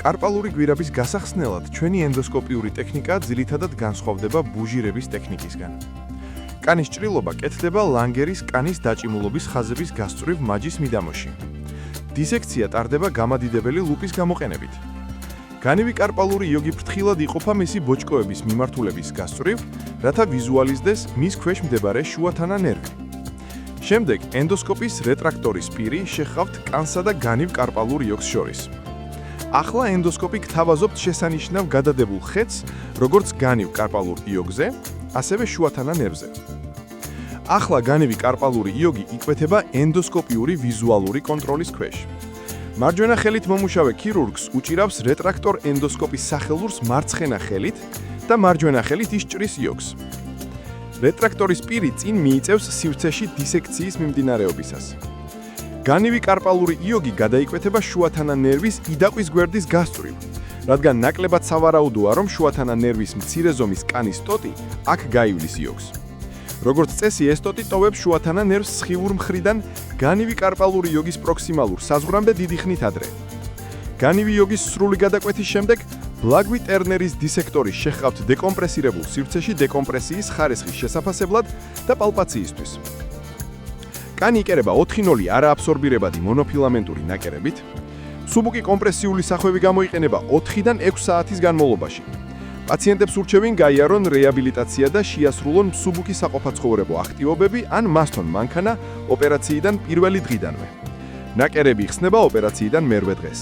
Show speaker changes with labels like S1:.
S1: კარპალური გვირაბის გასახსნელად ჩვენი ენდოსკოპიური ტექნიკა ძირითადად განსხვავდება ბუჟირების ტექნიკისგან. კანის ჭრილობა კეთდება ლანგერის კანის დაჭიმულობის ხაზების გასწვრივ მაჯის მიდამოში. დისექცია ტარდება გამადიდებელი ლუპის გამოყენებით. განივი კარპალური იოგი ფრთხილად იყოფა მისი ბოჭკოების მიმართულების გასწვრივ, რათა ვიზუალიზდეს მის ქვეშ მდებარე შუათანა ნერვი. შემდეგ ენდოსკოპის რეტრაქტორის პირი შეხავთ კანსა და განივ კარპალურ იოგს შორის. ახლა ენდოსკოპი გთავაზობთ შესანიშნავ გადადებულ ხედს, როგორც განივ კარპალურ იოგზე, ასევე შუათანა ნერვზე. ახლა განივი კარპალური იოგი იკვეთება ენდოსკოპიური ვიზუალური კონტროლის ქვეშ. მარჯვენა ხელით მომუშავე ქირურგს უჭირავს რეტრაქტორ ენდოსკოპის სახელურს მარცხენა ხელით და მარჯვენა ხელით ისჭრის იოგს. რეტრაქტორის პირი წინ მიიწევს სივრცეში დისექციის მიმდინარეობისას. განივი კარპალური იოგი გადაიკვეთება შუათანა ნერვის იდაყვის გვერდის გასწვრივ, რადგან ნაკლებად სავარაუდოა, რომ შუათანა ნერვის მცირე ზომის კანის ტოტი აქ გაივლის იოგს. როგორც წესი, ეს ტოტი ტოვებს შუათანა ნერვს სხივურ მხრიდან განივი კარპალური იოგის პროქსიმალურ საზღვრამდე დიდი ხნით ადრე. განივი იოგის სრული გადაკვეთის შემდეგ ბლაგვი ტერნერის დისექტორის შეხავთ დეკომპრესირებულ სივრცეში დეკომპრესიის ხარისხის შესაფასებლად და პალპაციისთვის. კანი იკერება 4-0 არააბსორბირებადი მონოფილამენტური ნაკერებით. სუბუკი კომპრესიული სახვევი გამოიყენება 4-დან 6 საათის განმავლობაში. პაციენტებს ურჩევენ გაიარონ რეაბილიტაცია და შეასრულონ სუბუკი საყოფაცხოვრებო აქტივობები ან მასთან მანქანა ოპერაციიდან პირველი დღიდანვე. ნაკერები იხსნება ოპერაციიდან მერვე დღეს.